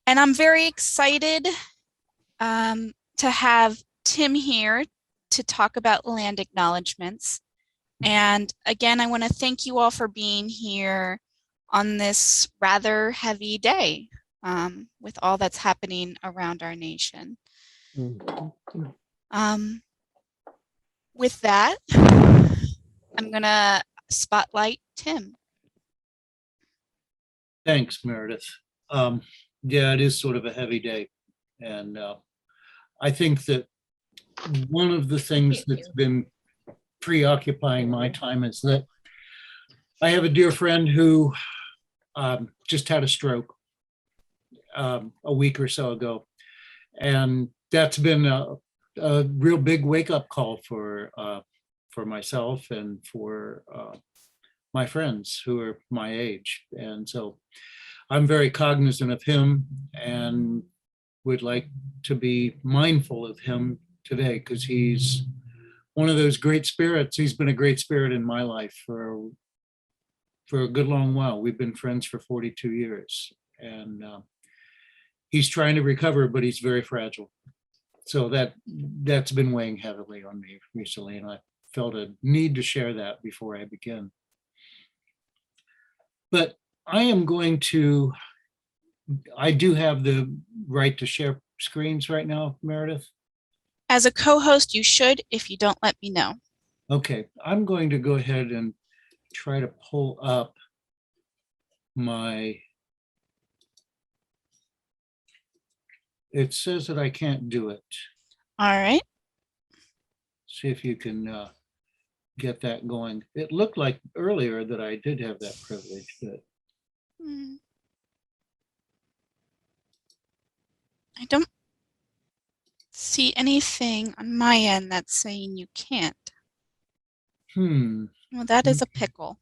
And I'm very excited to have Tim here to talk about land acknowledgements. And again, I want to thank you all for being here on this rather heavy day with all that's happening around our nation. With that, I'm going to spotlight Tim. Thanks, Meredith. Yeah, it is sort of a heavy day. And I think that one of the things that's been preoccupying my time is that I have a dear friend who just had a stroke a week or so ago. And that's been a real big wake-up call for myself and for my friends who are my age. And so I'm very cognizant of him and would like to be mindful of him today because he's one of those great spirits. He's been a great spirit in my life for a good long while. We've been friends for 42 years. And he's trying to recover, but he's very fragile. So that's been weighing heavily on me recently, and I felt a need to share that before I begin. But I do have the right to share screens right now, Meredith? As a co-host, you should if you don't let me know. Okay, I'm going to go ahead and try to pull up it says that I can't do it. All right. See if you can get that going. It looked like earlier that I did have that privilege, but I don't see anything on my end that's saying you can't. Well, that is a pickle.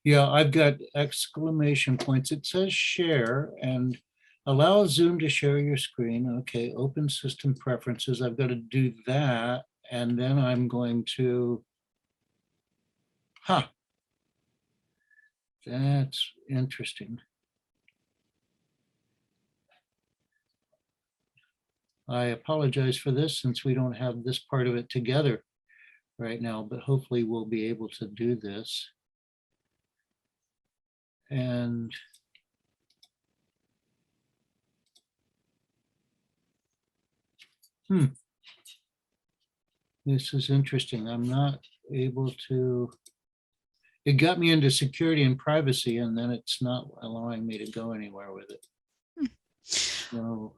Yeah, I've got exclamation points. It says share and allow Zoom to share your screen. Okay, open system preferences. I've got to do that. And then I'm going to, that's interesting. I apologize for this since we don't have this part of it together right now, but hopefully we'll be able to do this. And this is interesting. I'm not able to, it got me into security and privacy, and then it's not allowing me to go anywhere with it. So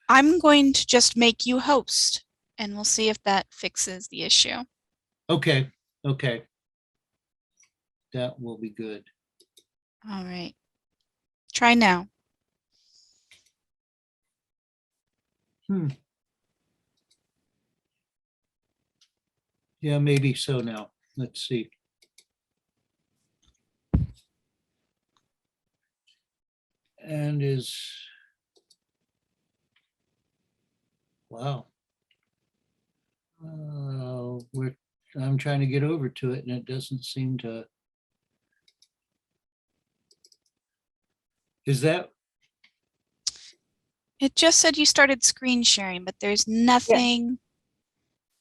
I'm going to just make you host, and we'll see if that fixes the issue. Okay. That will be good. All right. Try now. Yeah, maybe so now. Let's see. And wow. I'm trying to get over to it and it doesn't seem to. Is that? It just said you started screen sharing, but there's nothing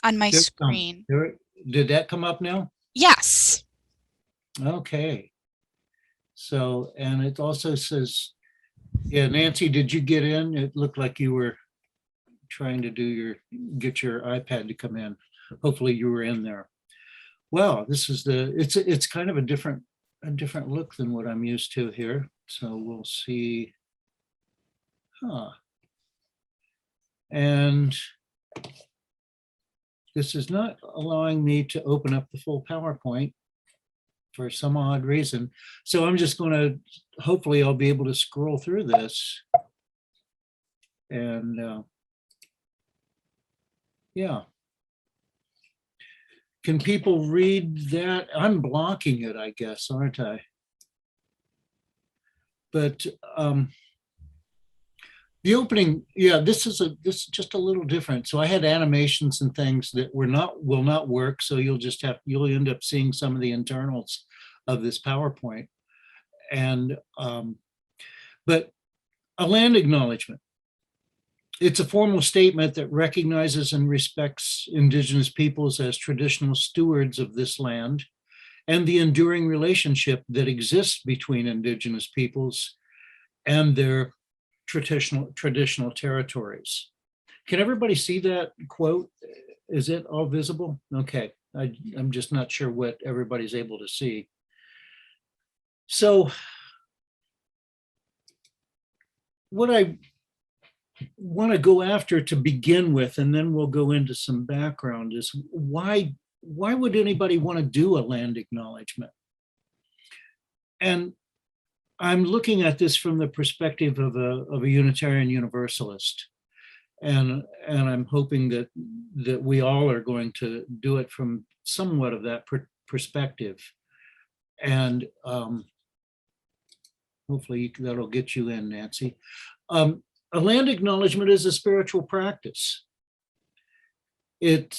on my screen. Did that come up now? Yes. Okay. So, and it also says, yeah, Nancy, did you get in? It looked like you were trying to get your iPad to come in. Hopefully you were in there. Well, this is it's kind of a different look than what I'm used to here. So we'll see. And this is not allowing me to open up the full PowerPoint for some odd reason. So I'm just going to, hopefully I'll be able to scroll through this. And yeah. Can people read that? I'm blocking it, I guess, aren't I? But the opening, yeah, this is just a little different. So I had animations and things that will not work. So you'll end up seeing some of the internals of this PowerPoint. And but A land acknowledgement. It's a formal statement that recognizes and respects Indigenous peoples as traditional stewards of this land and the enduring relationship that exists between Indigenous peoples and their traditional territories. Can everybody see that quote? Is it all visible? Okay, I'm just not sure what everybody's able to see. So what I want to go after to begin with, and then we'll go into some background, is why would anybody want to do a land acknowledgement? And I'm looking at this from the perspective of a Unitarian Universalist. And I'm hoping that we all are going to do it from somewhat of that perspective. And hopefully that'll get you in, Nancy. A land acknowledgement is a spiritual practice. And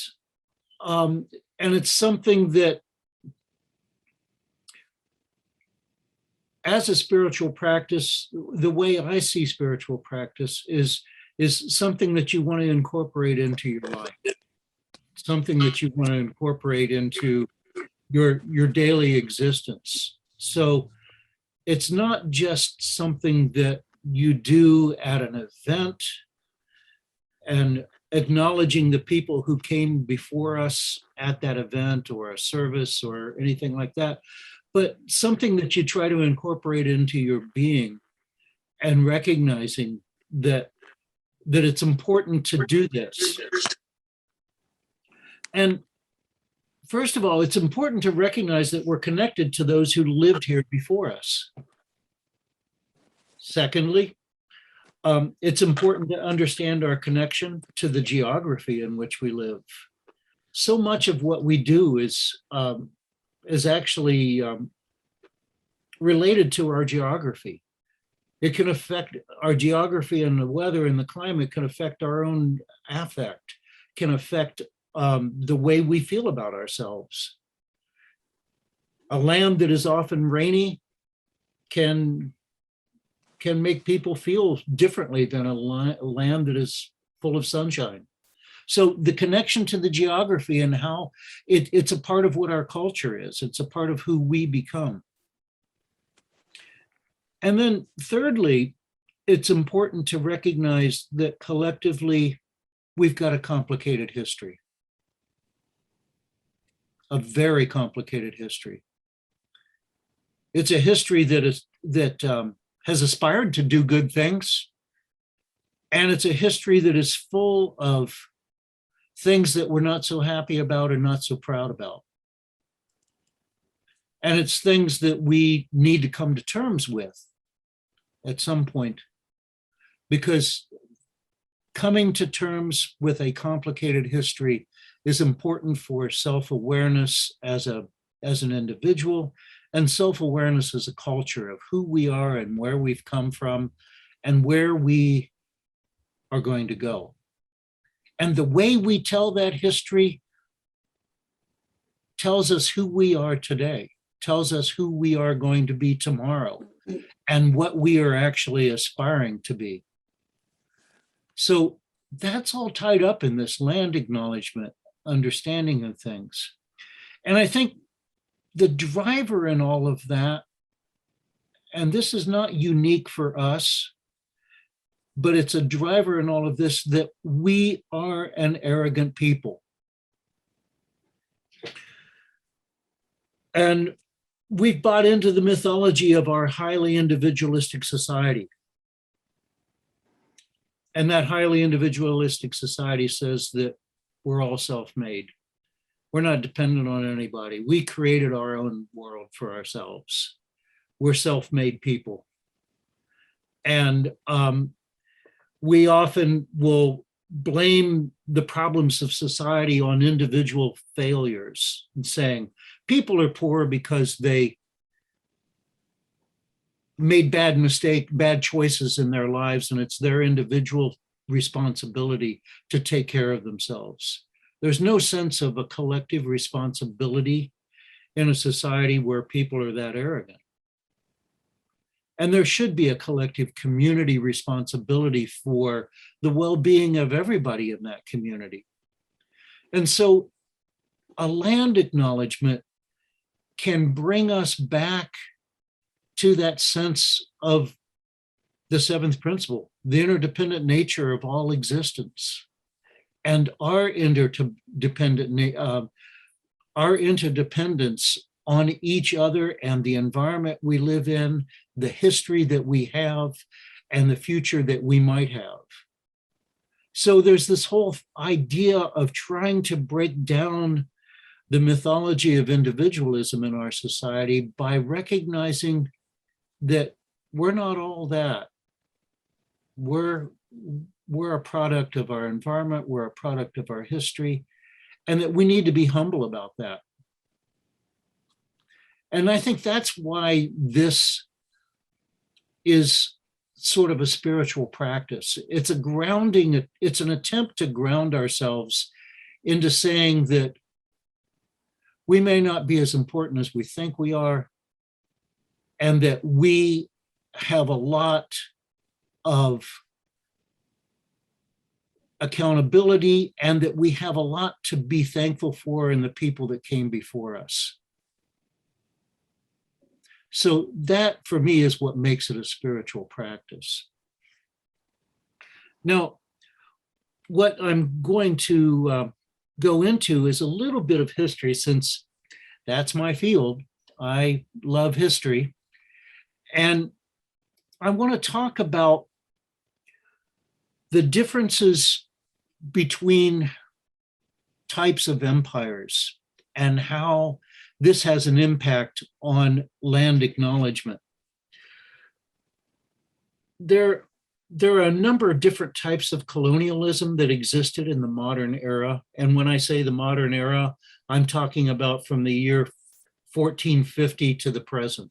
it's something that, as a spiritual practice, the way I see spiritual practice is something that you want to incorporate into your life, something that you want to incorporate into your daily existence. So it's not just something that you do at an event and acknowledging the people who came before us at that event or a service or anything like that, but something that you try to incorporate into your being and recognizing that it's important to do this. And first of all, it's important to recognize that we're connected to those who lived here before us. Secondly, it's important to understand our connection to the geography in which we live. So much of what we do is actually related to our geography. It can affect our geography, and the weather and the climate can affect our own affect, can affect the way we feel about ourselves. A land that is often rainy can make people feel differently than a land that is full of sunshine. So the connection to the geography and how it's a part of what our culture is. It's a part of who we become. And then thirdly, it's important to recognize that collectively, we've got a complicated history, a very complicated history. It's a history that has aspired to do good things. And it's a history that is full of things that we're not so happy about and not so proud about. And it's things that we need to come to terms with at some point, because coming to terms with a complicated history is important for self-awareness as an individual, and self-awareness as a culture of who we are and where we've come from and where we are going to go. And the way we tell that history tells us who we are today, tells us who we are going to be tomorrow, and what we are actually aspiring to be. So that's all tied up in this land acknowledgement, understanding of things. And I think the driver in all of that, and this is not unique for us, but it's a driver in all of this, that we are an arrogant people. And we've bought into the mythology of our highly individualistic society. And that highly individualistic society says that we're all self-made. We're not dependent on anybody. We created our own world for ourselves. We're self-made people. And we often will blame the problems of society on individual failures and saying people are poor because they made bad choices in their lives, and it's their individual responsibility to take care of themselves. There's no sense of a collective responsibility in a society where people are that arrogant. And there should be a collective community responsibility for the well-being of everybody in that community. And so a land acknowledgement can bring us back to that sense of the seventh principle, the interdependent nature of all existence, and our interdependence on each other and the environment we live in, the history that we have, and the future that we might have. So there's this whole idea of trying to break down the mythology of individualism in our society by recognizing that we're not all that. We're a product of our environment, we're a product of our history, and that we need to be humble about that. And I think that's why this is sort of a spiritual practice. It's a grounding, it's an attempt to ground ourselves into saying that we may not be as important as we think we are, and that we have a lot of accountability, and that we have a lot to be thankful for in the people that came before us. So that, for me, is what makes it a spiritual practice. Now, what I'm going to go into is a little bit of history, since that's my field. I love history. And I want to talk about the differences between types of empires and how this has an impact on land acknowledgement. There are a number of different types of colonialism that existed in the modern era. And when I say the modern era, I'm talking about from the year 1450 to the present.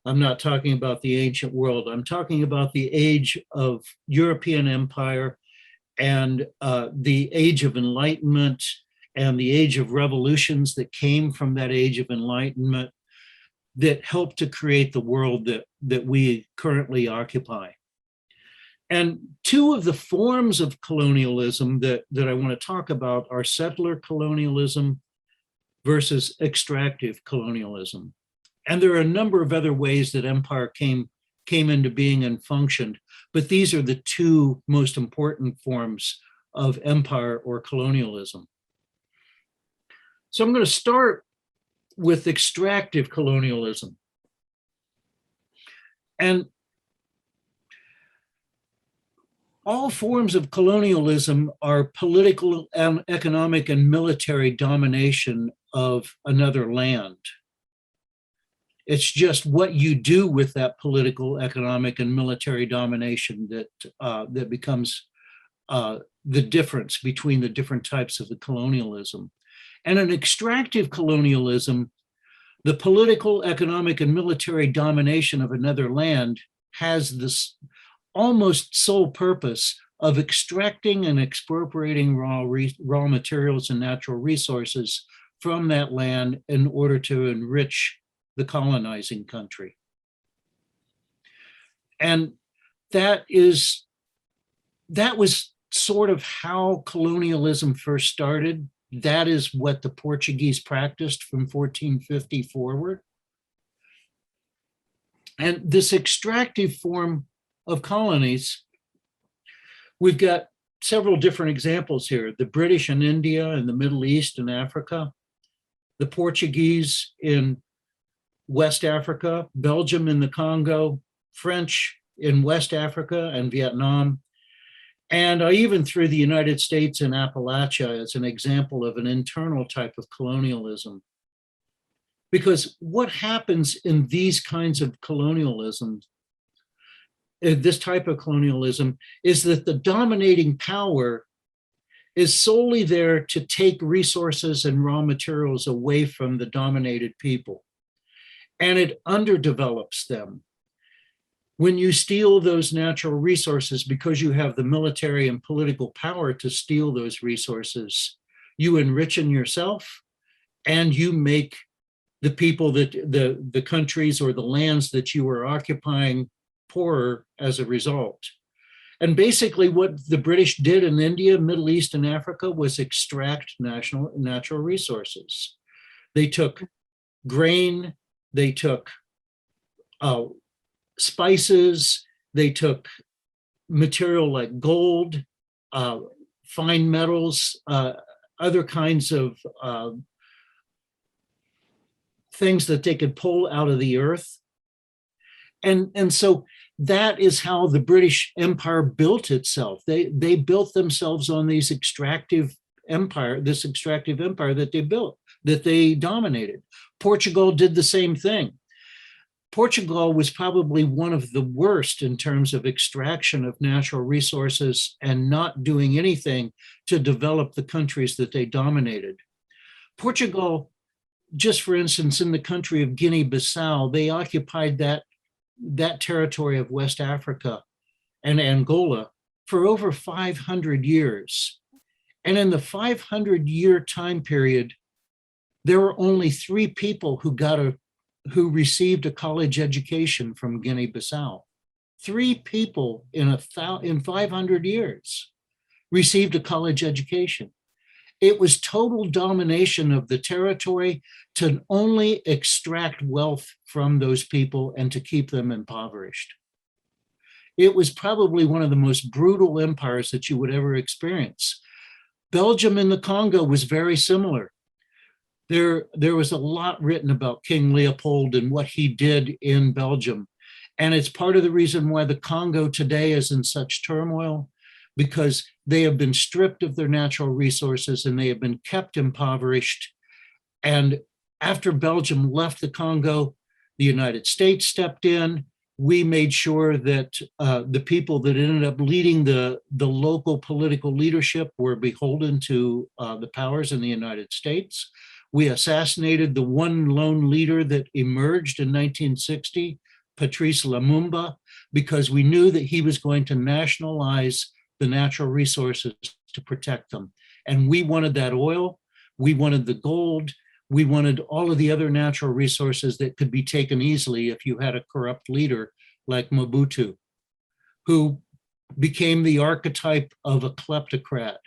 I'm not talking about the ancient world. I'm talking about the age of European empire and the age of enlightenment and the age of revolutions that came from that age of enlightenment that helped to create the world that we currently occupy. And two of the forms of colonialism that I want to talk about are settler colonialism versus extractive colonialism. And there are a number of other ways that empire came into being and functioned, but these are the two most important forms of empire or colonialism. So I'm going to start with extractive colonialism. And all forms of colonialism are political and economic and military domination of another land. It's just what you do with that political, economic, and military domination that becomes the difference between the different types of the colonialism. And in extractive colonialism, the political, economic, and military domination of another land has this almost sole purpose of extracting and expropriating raw materials and natural resources from that land in order to enrich the colonizing country. And that was sort of how colonialism first started. That is what the Portuguese practiced from 1450 forward. And this extractive form of colonies, we've got several different examples here. The British in India and the Middle East and Africa, the Portuguese in West Africa, Belgium in the Congo, French in West Africa and Vietnam. And I even threw the United States in Appalachia as an example of an internal type of colonialism. Because what happens in these kinds of colonialism, this type of colonialism, is that the dominating power is solely there to take resources and raw materials away from the dominated people. And it underdevelops them. When you steal those natural resources because you have the military and political power to steal those resources, you enrich yourself and you make the people that the countries or the lands that you were occupying poorer as a result. And basically what the British did in India, Middle East, and Africa was extract natural resources. They took grain, they took spices, they took material like gold, fine metals, other kinds of things that they could pull out of the earth. And so that is how the British Empire built itself. They built themselves on this extractive empire that they built, that they dominated. Portugal did the same thing. Portugal was probably one of the worst in terms of extraction of natural resources and not doing anything to develop the countries that they dominated. Portugal, just for instance, in the country of Guinea-Bissau, they occupied that territory of West Africa and Angola for over 500 years. And in the 500-year time period, there were only 3 people who received a college education from Guinea-Bissau. 3 people in 500 years received a college education. It was total domination of the territory to only extract wealth from those people and to keep them impoverished. It was probably one of the most brutal empires that you would ever experience. Belgium in the Congo was very similar. There was a lot written about King Leopold and what he did in Belgium. And it's part of the reason why the Congo today is in such turmoil, because they have been stripped of their natural resources and they have been kept impoverished. And after Belgium left the Congo, the United States stepped in. We made sure that the people that ended up leading the local political leadership were beholden to the powers in the United States. We assassinated the one lone leader that emerged in 1960, Patrice Lumumba, because we knew that he was going to nationalize the natural resources to protect them. And we wanted that oil, we wanted the gold, we wanted all of the other natural resources that could be taken easily if you had a corrupt leader like Mobutu, who became the archetype of a kleptocrat.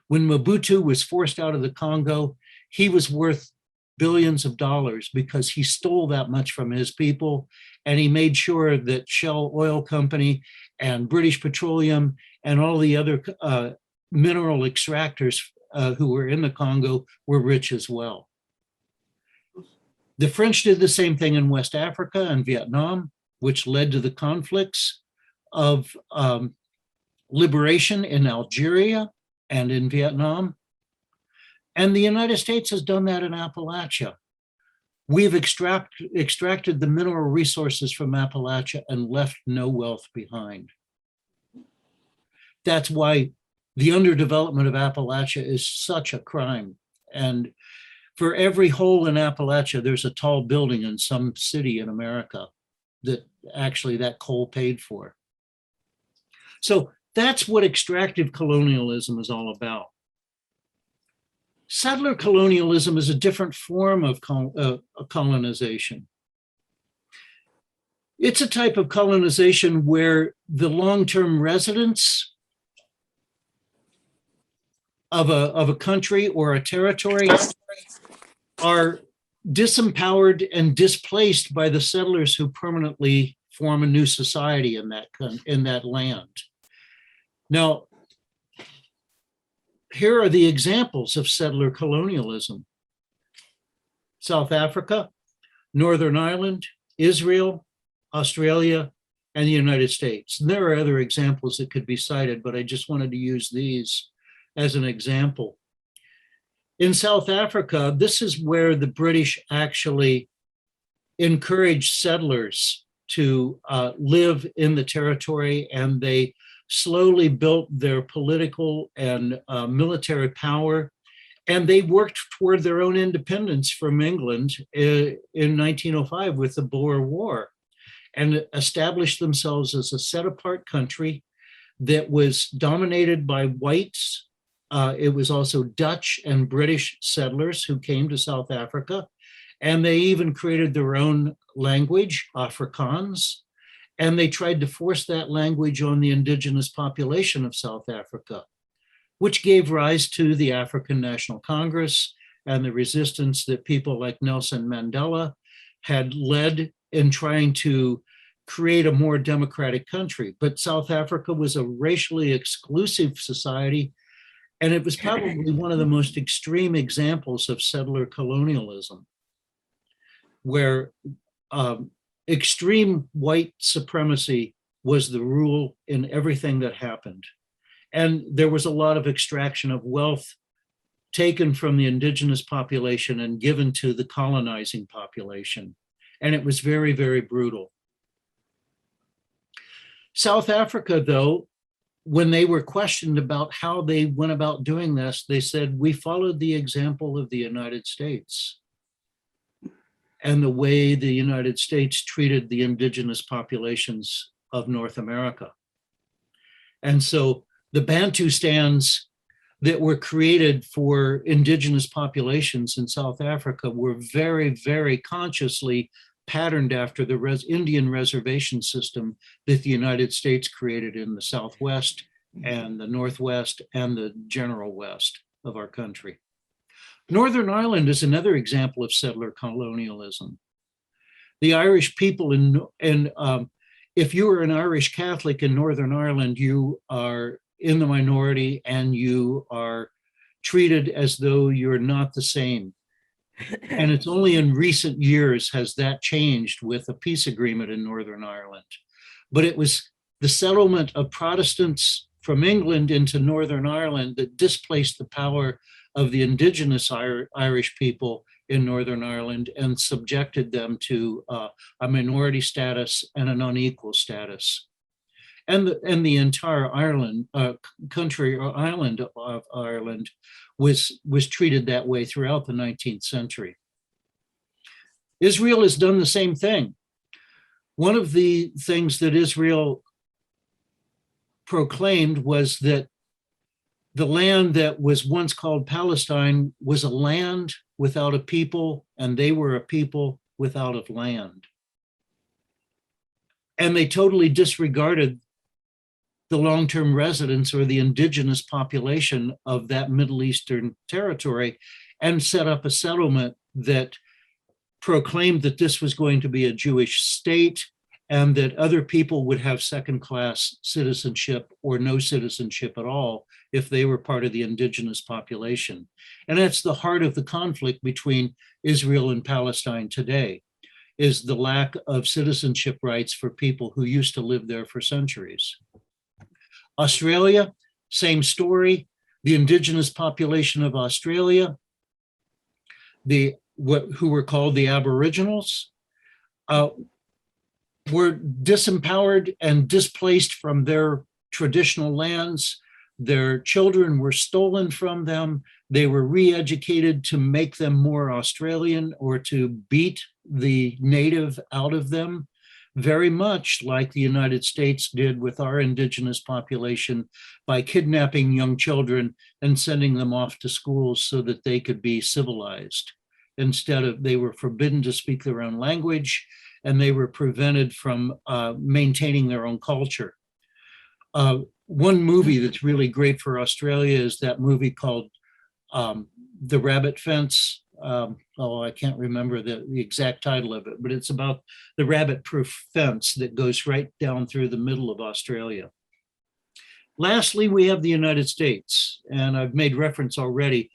When Mobutu was forced out of the Congo, he was worth billions of dollars because he stole that much from his people, and he made sure that Shell Oil Company and British Petroleum and all the other mineral extractors who were in the Congo were rich as well. The French did the same thing in West Africa and Vietnam, which led to the conflicts of liberation in Algeria and in Vietnam. And the United States has done that in Appalachia. We've extracted the mineral resources from Appalachia and left no wealth behind. That's why the underdevelopment of Appalachia is such a crime. And for every hole in Appalachia, there's a tall building in some city in America that actually that coal paid for. So that's what extractive colonialism is all about. Settler colonialism is a different form of colonization. It's a type of colonization where the long-term residents of a country or a territory are disempowered and displaced by the settlers who permanently form a new society in that land. Now, here are the examples of settler colonialism: South Africa, Northern Ireland, Israel, Australia, and the United States. And there are other examples that could be cited, but I just wanted to use these as an example. In South Africa, this is where the British actually encouraged settlers to live in the territory, and they slowly built their political and military power, and they worked toward their own independence from England in 1905 with the Boer War, and established themselves as a set-apart country that was dominated by whites. It was also Dutch and British settlers who came to South Africa, And they even created their own language, Afrikaans, and they tried to force that language on the indigenous population of South Africa, which gave rise to the African National Congress and the resistance that people like Nelson Mandela had led in trying to create a more democratic country. But South Africa was a racially exclusive society, and it was probably one of the most extreme examples of settler colonialism, where extreme white supremacy was the rule in everything that happened. And there was a lot of extraction of wealth taken from the indigenous population and given to the colonizing population. And it was very, very brutal. South Africa, though, when they were questioned about how they went about doing this, they said, we followed the example of the United States and the way the United States treated the indigenous populations of North America. And so the Bantustans that were created for indigenous populations in South Africa were very, very consciously patterned after the Indian reservation system that the United States created in the Southwest and the Northwest and the general West of our country. Northern Ireland is another example of settler colonialism. The Irish people if you are an Irish Catholic in Northern Ireland, you are in the minority and you are treated as though you're not the same. And it's only in recent years has that changed with a peace agreement in Northern Ireland. But it was the settlement of Protestants from England into Northern Ireland that displaced the power of the indigenous Irish people in Northern Ireland and subjected them to a minority status and an unequal status. And the entire Ireland country or island of Ireland was treated that way throughout the 19th century. Israel has done the same thing. One of the things that Israel proclaimed was that the land that was once called Palestine was a land without a people, and they were a people without a land. And they totally disregarded the long-term residents or the indigenous population of that Middle Eastern territory and set up a settlement that proclaimed that this was going to be a Jewish state and that other people would have second-class citizenship or no citizenship at all if they were part of the indigenous population. And that's the heart of the conflict between Israel and Palestine today, is the lack of citizenship rights for people who used to live there for centuries. Australia, same story. The indigenous population of Australia, who were called the Aboriginals, were disempowered and displaced from their traditional lands. Their children were stolen from them. They were re-educated to make them more Australian or to beat the native out of them, very much like the United States did with our indigenous population by kidnapping young children and sending them off to schools so that they could be civilized. They were forbidden to speak their own language, and they were prevented from maintaining their own culture. One movie that's really great for Australia is that movie called The Rabbit Fence. I can't remember the exact title of it, but it's about the rabbit-proof fence that goes right down through the middle of Australia. Lastly, we have the United States, and I've made reference already.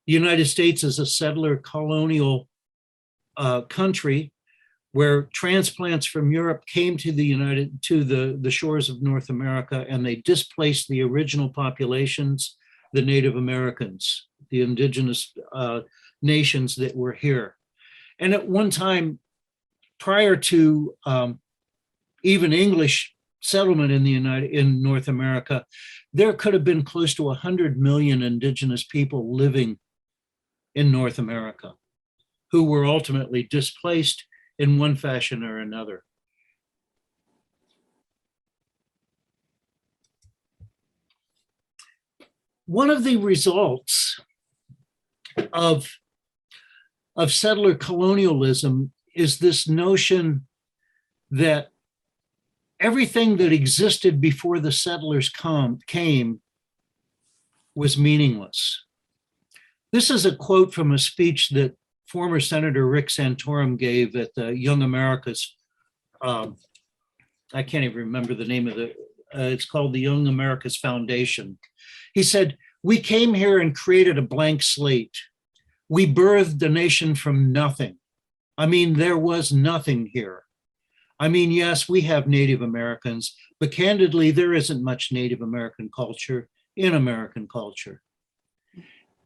The United States is a settler colonial country where transplants from Europe came to the shores of North America, and they displaced the original populations, the Native Americans, the indigenous nations that were here. And at one time, prior to even English settlement in North America, there could have been close to 100 million indigenous people living in North America who were ultimately displaced in one fashion or another. One of the results of of settler colonialism is this notion that everything that existed before the settlers came was meaningless. This is a quote from a speech that former Senator Rick Santorum gave at the Young America's, I can't even remember the name of it's called the Young America's Foundation. He said, "We came here and created a blank slate. We birthed a nation from nothing. I mean, there was nothing here. I mean, yes, we have Native Americans, but candidly, there isn't much Native American culture in American culture."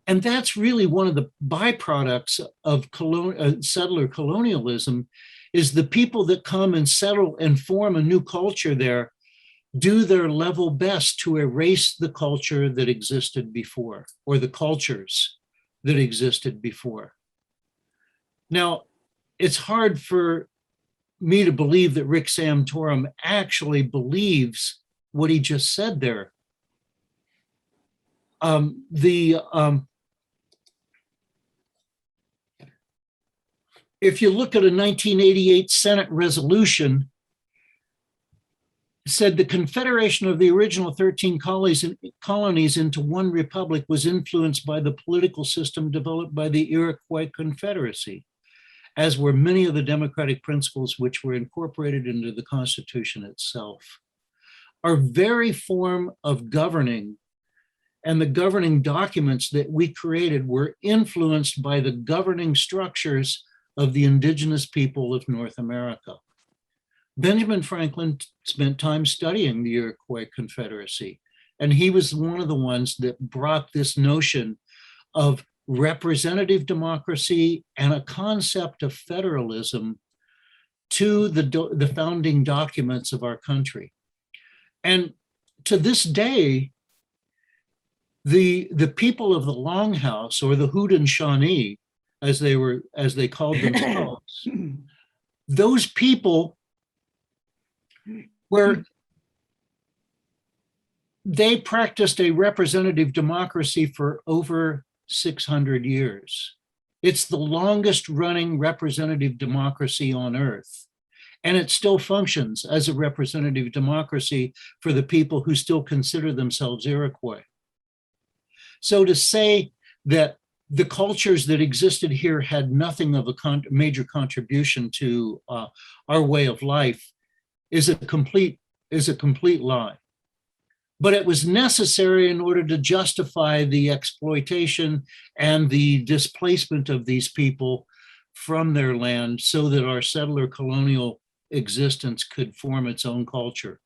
And that's really one of the byproducts of settler colonialism, is the people that come and settle and form a new culture there do their level best to erase the culture that existed before, or the cultures that existed before. Now, it's hard for me to believe that Rick Santorum actually believes what he just said there. If you look at a 1988 Senate resolution, it said the confederation of the original 13 colonies into one republic was influenced by the political system developed by the Iroquois Confederacy, as were many of the democratic principles which were incorporated into the Constitution itself. Our very form of governing and the governing documents that we created were influenced by the governing structures of the indigenous people of North America. Benjamin Franklin spent time studying the Iroquois Confederacy, and he was one of the ones that brought this notion of representative democracy and a concept of federalism to the founding documents of our country. And to this day, the people of the Longhouse, or the Haudenosaunee, as they called themselves, those people they practiced a representative democracy for over 600 years. It's the longest running representative democracy on earth. And it still functions as a representative democracy for the people who still consider themselves Iroquois. So to say that the cultures that existed here had nothing of a major contribution to our way of life is a complete lie. But it was necessary in order to justify the exploitation and the displacement of these people from their land, so that our settler colonial existence could form its own culture.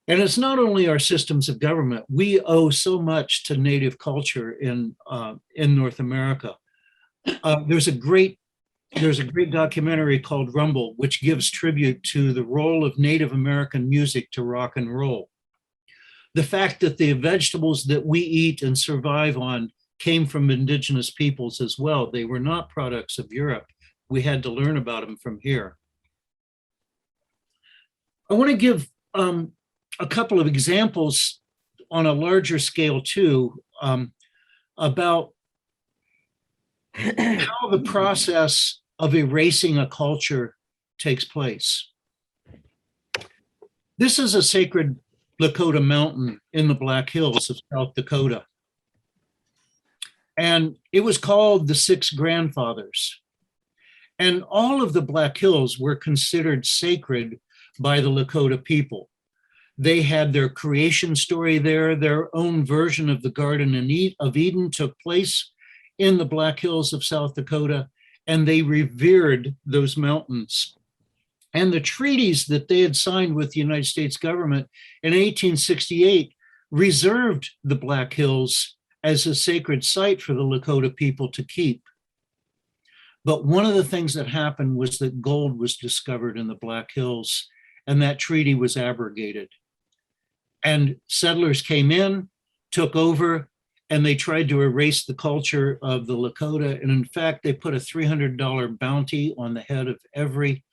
And it's not only our systems of government. We owe so much to Native culture in North America. There's a great documentary called Rumble, which gives tribute to the role of Native American music to rock and roll. The fact that the vegetables that we eat and survive on came from indigenous peoples as well. They were not products of Europe. We had to learn about them from here. I want to give a couple of examples on a larger scale too, about how the process of erasing a culture takes place. This is a sacred Lakota mountain in the Black Hills of South Dakota. And it was called the Six Grandfathers. And all of the Black Hills were considered sacred by the Lakota people. They had their creation story there. Their own version of the Garden of Eden took place in the Black Hills of South Dakota, and they revered those mountains. And the treaties that they had signed with the United States government in 1868 reserved the Black Hills as a sacred site for the Lakota people to keep. But one of the things that happened was that gold was discovered in the Black Hills, and that treaty was abrogated. And settlers came in, took over, and they tried to erase the culture of the Lakota. And in fact, they put a $300 bounty on the head of every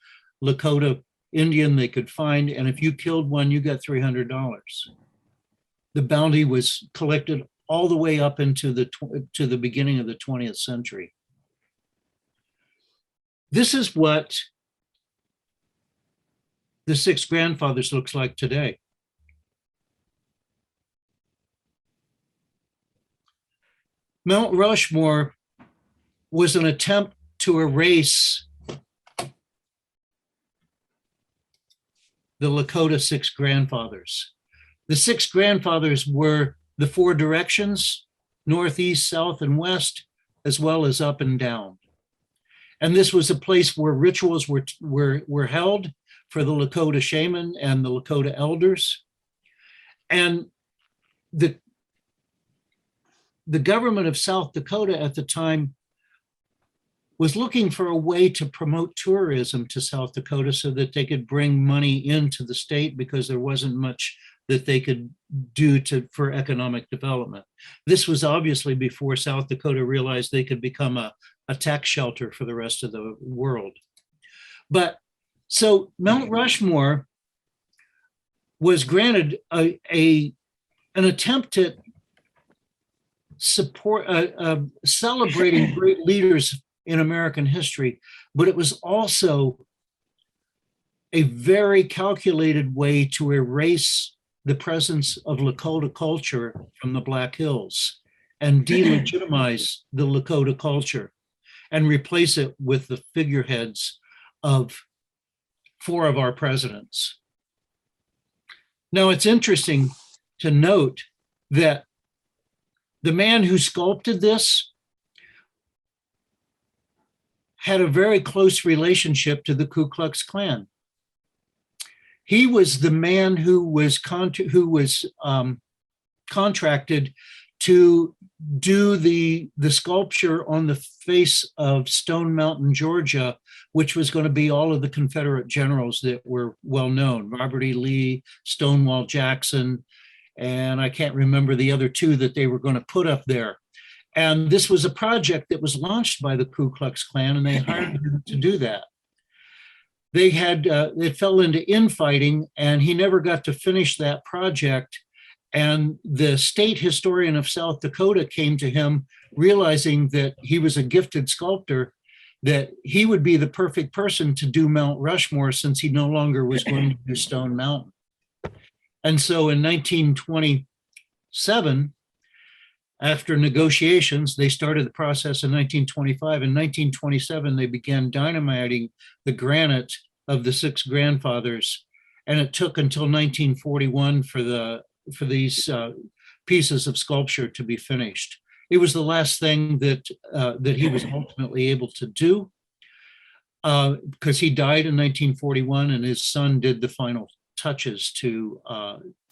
Lakota Indian they could find. And if you killed one, you got $300. The bounty was collected all the way up into to the beginning of the 20th century. This is what the Six Grandfathers looks like today. Mount Rushmore was an attempt to erase the Lakota Six Grandfathers. The Six Grandfathers were the four directions, north, east, south, and west, as well as up and down. And this was a place where rituals were held for the Lakota shaman and the Lakota elders. And the government of South Dakota at the time was looking for a way to promote tourism to South Dakota so that they could bring money into the state, because there wasn't much that they could do for economic development. This was obviously before South Dakota realized they could become a tax shelter for the rest of the world. But so Mount Rushmore was granted an attempt at celebrating great leaders in American history, but it was also a very calculated way to erase the presence of Lakota culture from the Black Hills and delegitimize the Lakota culture and replace it with the figureheads of four of our presidents. Now, it's interesting to note that the man who sculpted this had a very close relationship to the Ku Klux Klan. He was the man who was contracted to do the sculpture on the face of Stone Mountain, Georgia, which was going to be all of the Confederate generals that were well known, Robert E. Lee, Stonewall Jackson, and I can't remember the other two that they were going to put up there. And this was a project that was launched by the Ku Klux Klan, and they hired him to do that. They had, it fell into infighting, and he never got to finish that project. And the state historian of South Dakota came to him, realizing that he was a gifted sculptor, that he would be the perfect person to do Mount Rushmore, since he no longer was going to do Stone Mountain. And so in 1927, after negotiations, they started the process in 1925. In 1927, they began dynamiting the granite of the Six Grandfathers, and it took until 1941 for these pieces of sculpture to be finished. It was the last thing that he was ultimately able to do, because he died in 1941, and his son did the final touches to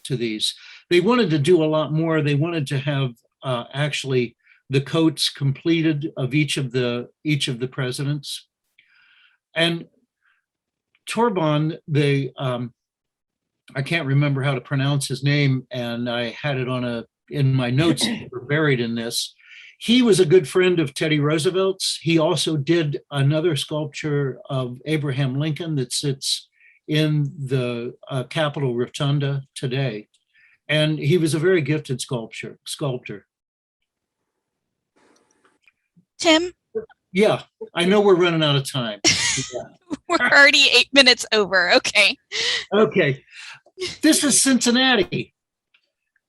these. They wanted to do a lot more. They wanted to have actually the coats completed of each of the presidents. And Torban, I can't remember how to pronounce his name, and I had it in my notes that were buried in this. He was a good friend of Teddy Roosevelt's. He also did another sculpture of Abraham Lincoln that sits in the Capitol Rotunda today. And he was a very gifted sculptor. Tim? Yeah, I know we're running out of time. Yeah. We're already 8 minutes over. Okay. Okay. This is Cincinnati.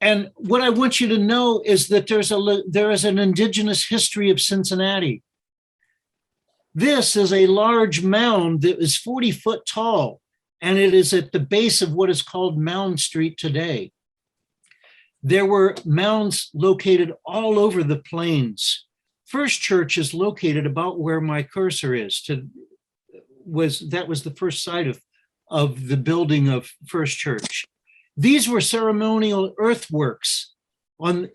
And what I want you to know is that there is an indigenous history of Cincinnati. This is a large mound that is 40 foot tall, and it is at the base of what is called Mound Street today. There were mounds located all over the plains. First Church is located about where my cursor is. That was the first site of the building of First Church. These were ceremonial earthworks in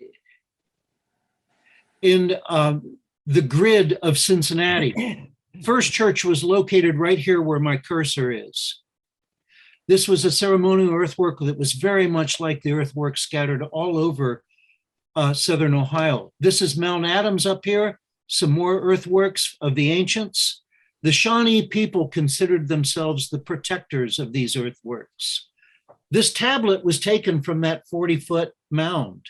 the grid of Cincinnati. First Church was located right here where my cursor is. This was a ceremonial earthwork that was very much like the earthwork scattered all over southern Ohio. This is Mount Adams up here, some more earthworks of the ancients. The Shawnee people considered themselves the protectors of these earthworks. This tablet was taken from that 40-foot mound.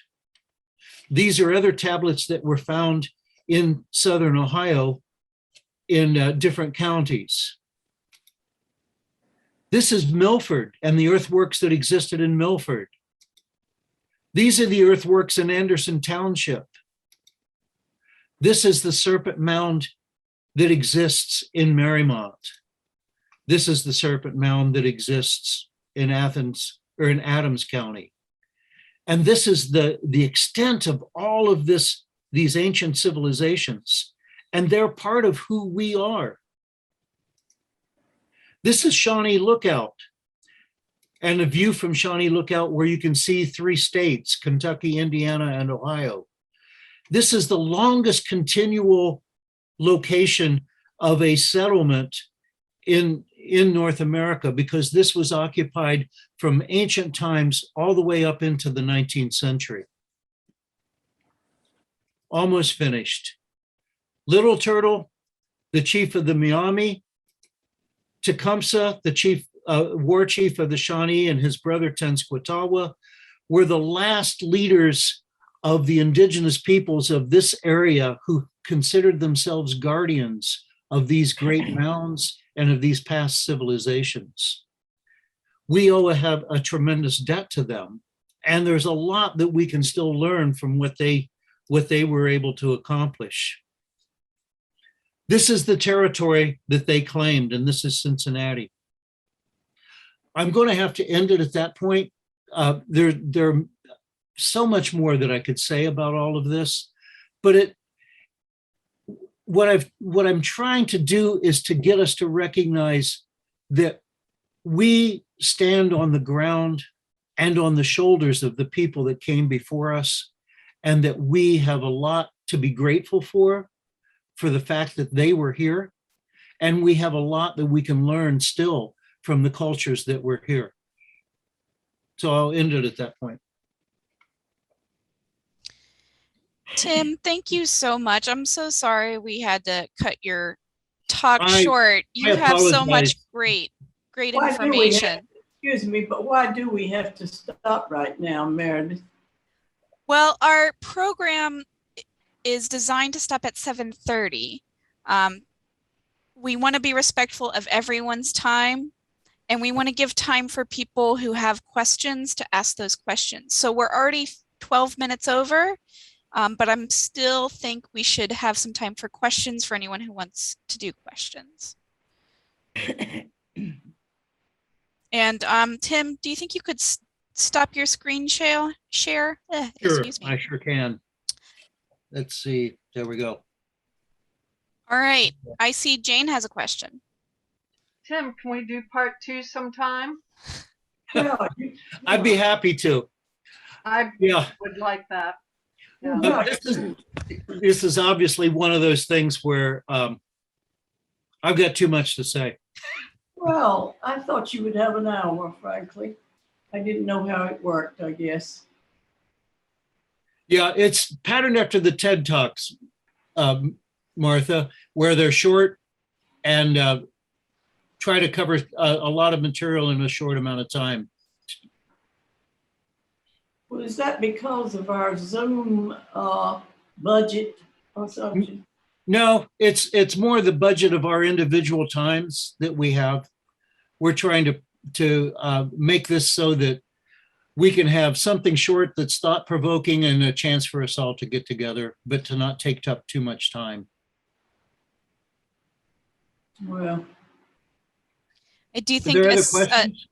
These are other tablets that were found in southern Ohio in different counties. This is Milford and the earthworks that existed in Milford. These are the earthworks in Anderson Township. This is the Serpent Mound that exists in Marymount. This is the Serpent Mound that exists in Athens or in Adams County. And this is the extent of all of these ancient civilizations, and they're part of who we are. This is Shawnee Lookout, and a view from Shawnee Lookout where you can see 3 states, Kentucky, Indiana, and Ohio. This is the longest continual location of a settlement in North America, because this was occupied from ancient times all the way up into the 19th century. Almost finished. Little Turtle, the chief of the Miami, Tecumseh, the chief war chief of the Shawnee, and his brother Tenskwatawa were the last leaders of the indigenous peoples of this area who considered themselves guardians of these great mounds and of these past civilizations. We have a tremendous debt to them, and there's a lot that we can still learn from what they were able to accomplish. This is the territory that they claimed, and this is Cincinnati. I'm going to have to end it at that point. There so much more that I could say about all of this, but what I'm trying to do is to get us to recognize that we stand on the ground and on the shoulders of the people that came before us, and that we have a lot to be grateful for the fact that they were here, and we have a lot that we can learn still from the cultures that were here. So I'll end it at that point. Tim, thank you so much. I'm so sorry we had to cut your talk short. You have so much great information. Excuse me, but why do we have to stop right now, Meredith? Well, our program is designed to stop at 7:30. We want to be respectful of everyone's time, and we want to give time for people who have questions to ask those questions. So we're already 12 minutes over, but I'm still think we should have some time for questions for anyone who wants to do questions. And Tim, do you think you could stop your screen share? Sure, excuse me. I sure can. Let's see, there we go. All right, I see Jane has a question. Tim, can we do part 2 sometime? I'd be happy to. I would like that. Yeah. This is obviously one of those things where I've got too much to say. Well, I thought you would have an hour, frankly. I didn't know how it worked, I guess. Yeah, it's patterned after the TED Talks, Martha, where they're short and try to cover a lot of material in a short amount of time. Well, is that because of our Zoom budget or something? No, it's more the budget of our individual times that we have. We're trying to make this so that we can have something short that's thought-provoking and a chance for us all to get together, but to not take up too much time. Well, I do think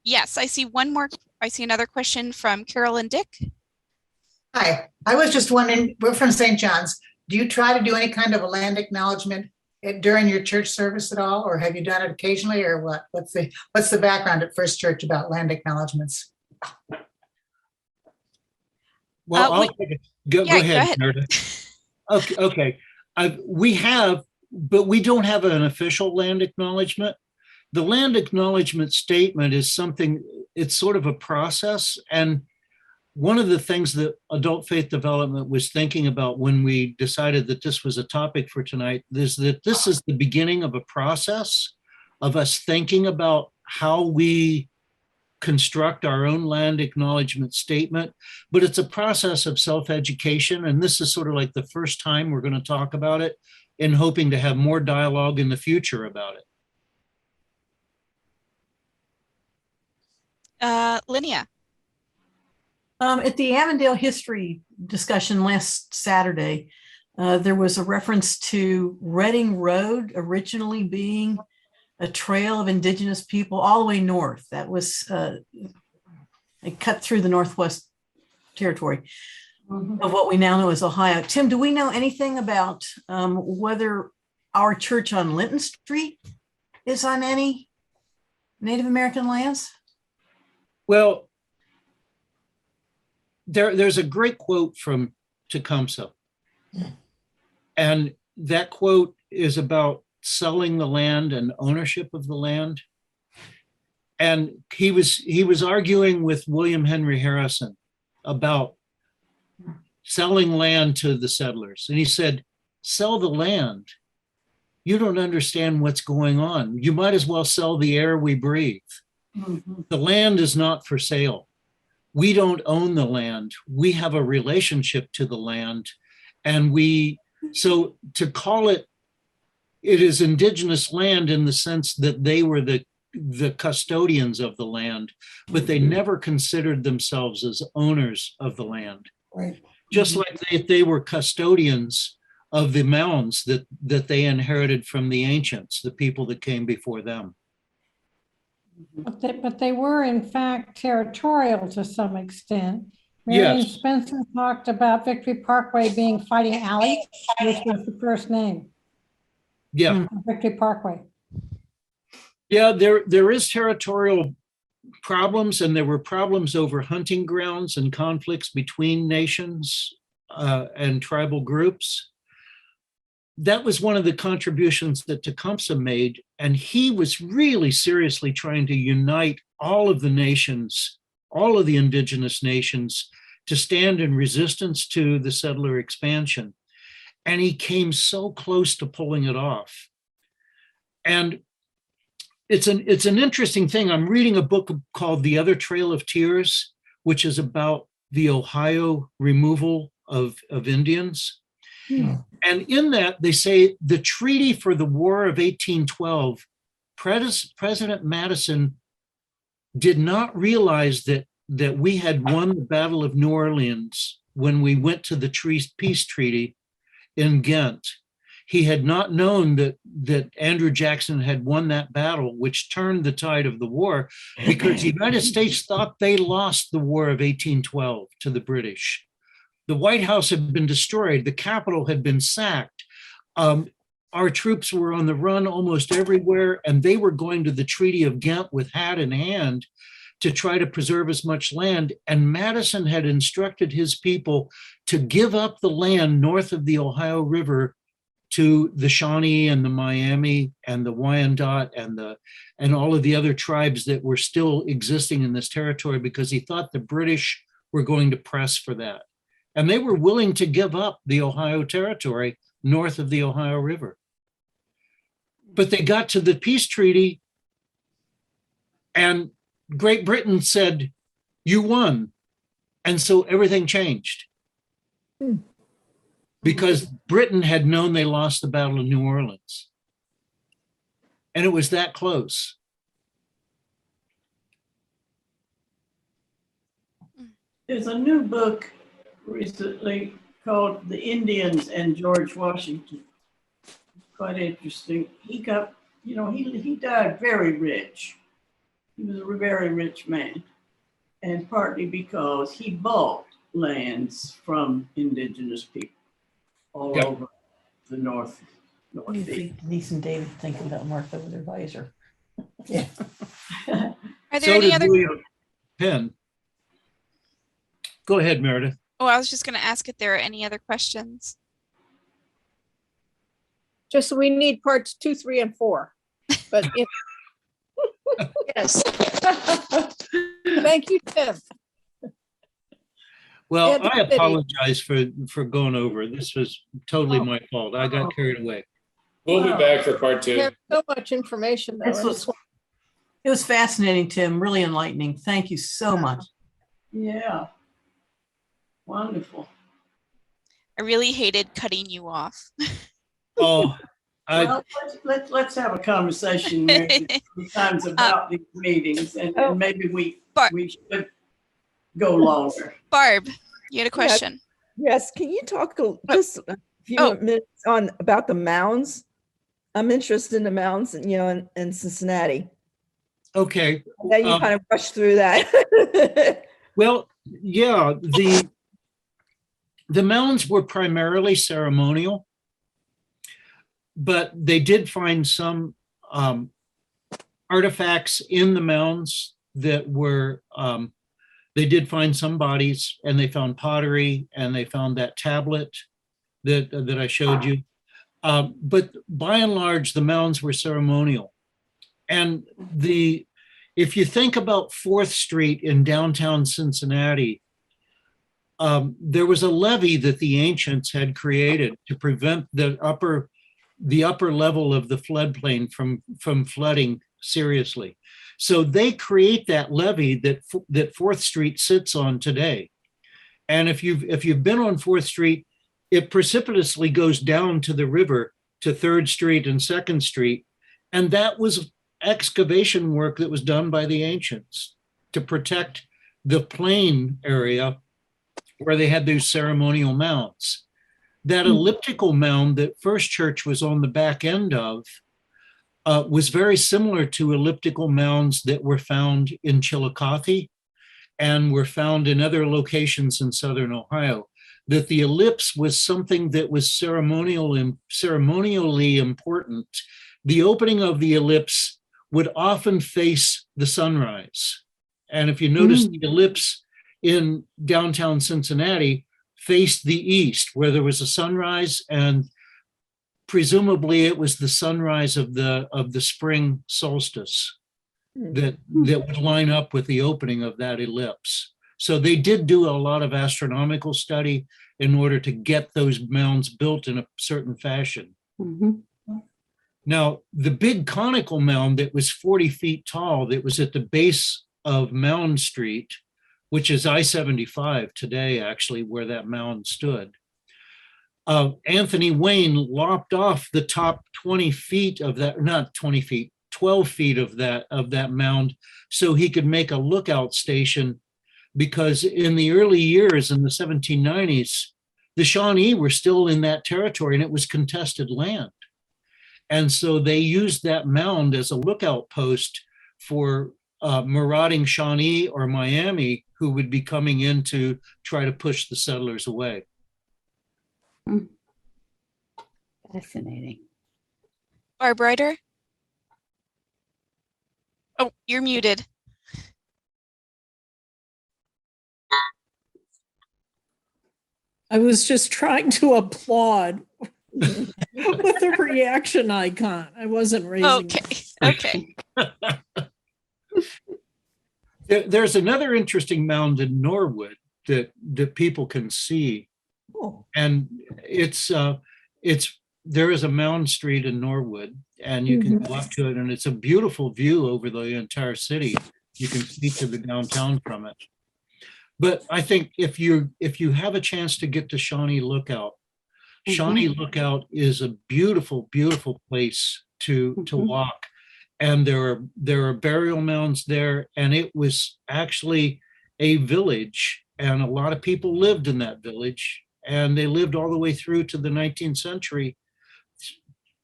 yes, I see one more. I see another question from Carol and Dick. Hi, I was just wondering, we're from St. John's. Do you try to do any kind of a land acknowledgement during your church service at all, or have you done it occasionally, or what? What's the background at First Church about land acknowledgements? Well, I'll take it. Go ahead. Okay. We have, but we don't have an official land acknowledgement. The land acknowledgement statement is something, it's sort of a process. And one of the things that Adult Faith Development was thinking about when we decided that this was a topic for tonight is that this is the beginning of a process of us thinking about how we construct our own land acknowledgement statement, but it's a process of self-education. And this is sort of like the first time we're going to talk about it, and hoping to have more dialogue in the future about it. Linnea. At the Avondale history discussion last Saturday, there was a reference to Reading Road originally being a trail of indigenous people all the way north. That was it cut through the Northwest Territory of what we now know as Ohio. Tim, do we know anything about whether our church on Linton Street is on any Native American lands? Well, there's a great quote from Tecumseh. And that quote is about selling the land and ownership of the land. And he was arguing with William Henry Harrison about selling land to the settlers. And he said, sell the land. You don't understand what's going on. You might as well sell the air we breathe. The land is not for sale. We don't own the land. We have a relationship to the land. And so to call it is indigenous land in the sense that they were the custodians of the land, but they never considered themselves as owners of the land. Right. Just like they were custodians of the mounds that they inherited from the ancients, the people that came before them. But they were in fact territorial to some extent. Marion Yes. Spencer talked about Victory Parkway being Fighting Alley, which was the first name, Yeah. Victory Parkway. Yeah, there is territorial problems, and there were problems over hunting grounds and conflicts between nations and tribal groups. That was one of the contributions that Tecumseh made, and he was really seriously trying to unite all of the nations, all of the indigenous nations, to stand in resistance to the settler expansion. And he came so close to pulling it off. And it's an interesting thing. I'm reading a book called The Other Trail of Tears, which is about the Ohio removal of Indians. And in that, they say the treaty for the War of 1812, President Madison did not realize that we had won the Battle of New Orleans when we went to the peace treaty in Ghent. He had not known that Andrew Jackson had won that battle, which turned the tide of the war, because the United States thought they lost the War of 1812 to the British. The White House had been destroyed. The Capitol had been sacked. Our troops were on the run almost everywhere, and they were going to the Treaty of Ghent with hat in hand to try to preserve as much land. And Madison had instructed his people to give up the land north of the Ohio River to the Shawnee and the Miami and the Wyandot and all of the other tribes that were still existing in this territory, because he thought the British were going to press for that. And they were willing to give up the Ohio Territory north of the Ohio River. But they got to the peace treaty, and Great Britain said, you won. And so everything changed. Because Britain had known they lost the Battle of New Orleans. And it was that close. There's a new book recently called The Indians and George Washington. Quite interesting. He got, he died very rich. He was a very rich man. And partly because he bought lands from indigenous people all over the northeast. Denise and David thinking about Martha with her visor. Yeah. Are there any other? William Penn. Go ahead, Meredith. Oh, I was just going to ask if there are any other questions. Just we need parts 2, 3, and 4. But yes. Thank you, Tim. Well, Yeah, I apologize for going over. This was totally my fault. I got carried away. We'll be back for part 2. There's so much information though. This was It was fascinating, Tim, really enlightening. Thank you so much. Yeah. Wonderful. I really hated cutting you off. Oh, Well, let's have a conversation maybe sometimes about these meetings, and maybe Bar- we should go longer. Barb, you had a question. Yes, can you talk just a few minutes on about the mounds? I'm interested in the mounds, in Cincinnati. okay. Then you kind of rushed through that. Well, yeah, the mounds were primarily ceremonial, but they did find some artifacts in the mounds that were, they did find some bodies, and they found pottery, and they found that tablet that I showed you. But by and large, the mounds were ceremonial. And if you think about 4th Street in downtown Cincinnati, there was a levee that the ancients had created to prevent the upper level of the floodplain from flooding seriously. So they create that levee that 4th Street sits on today. And if you've been on 4th Street, it precipitously goes down to the river to 3rd Street and 2nd Street. And that was excavation work that was done by the ancients to protect the plain area where they had those ceremonial mounds. That elliptical mound that First Church was on the back end of was very similar to elliptical mounds that were found in Chillicothe and were found in other locations in Southern Ohio. That the ellipse was something that was ceremonially important. The opening of the ellipse would often face the sunrise. And if you notice, the ellipse in downtown Cincinnati faced the east, where there was a sunrise, and presumably it was the sunrise of the spring solstice that would line up with the opening of that ellipse. So they did do a lot of astronomical study in order to get those mounds built in a certain fashion. Now, the big conical mound that was 40 feet tall, that was at the base of Mound Street, which is I-75 today, actually, where that mound stood. Anthony Wayne lopped off the top 20 feet of that, not 20 feet, 12 feet of that mound, so he could make a lookout station, because in the early years, in the 1790s, the Shawnee were still in that territory and it was contested land. And so they used that mound as a lookout post for marauding Shawnee or Miami who would be coming in to try to push the settlers away. Fascinating. Barb Ryder? Oh, you're muted. I was just trying to applaud with the reaction icon. I wasn't raising. Okay. There's another interesting mound in Norwood that people can see. And there is a mound street in Norwood, and you can go up to it, and it's a beautiful view over the entire city. You can see to the downtown from it. But I think if you have a chance to get to Shawnee Lookout, Shawnee Lookout is a beautiful, beautiful place to walk. And there are burial mounds there, and it was actually a village, and a lot of people lived in that village, and they lived all the way through to the 19th century,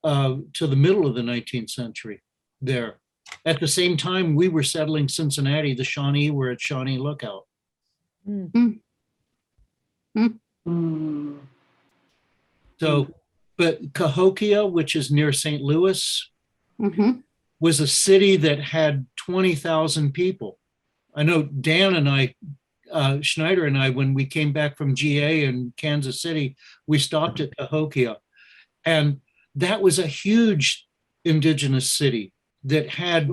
to the middle of the 19th century there. At the same time we were settling Cincinnati, the Shawnee were at Shawnee Lookout. So, but Cahokia, which is near St. Louis, was a city that had 20,000 people. I know Dan and I, Schneider and I, when we came back from GA in Kansas City, we stopped at Cahokia. And that was a huge indigenous city that had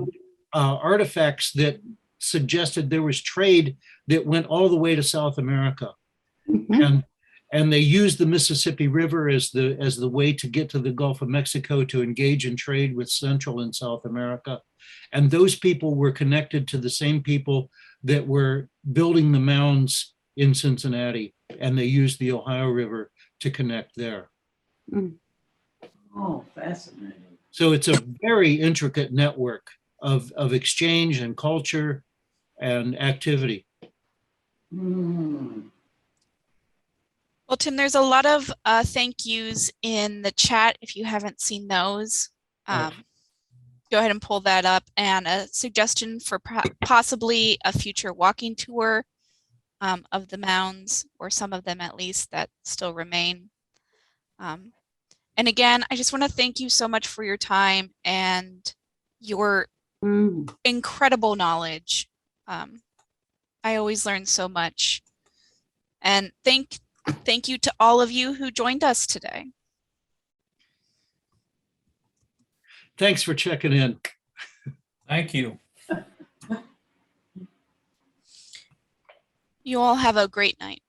artifacts that suggested there was trade that went all the way to South America. And they used the Mississippi River as the way to get to the Gulf of Mexico to engage in trade with Central and South America. And those people were connected to the same people that were building the mounds in Cincinnati, and they used the Ohio River to connect there. Oh, fascinating. So it's a very intricate network of exchange and culture and activity. Mm. Well, Tim, there's a lot of thank yous in the chat. If you haven't seen those, go ahead and pull that up, and a suggestion for possibly a future walking tour of the mounds, or some of them at least that still remain. And again, I just want to thank you so much for your time and your incredible knowledge. I always learn so much. And thank you to all of you who joined us today. Thanks for checking in. Thank you. You all have a great night.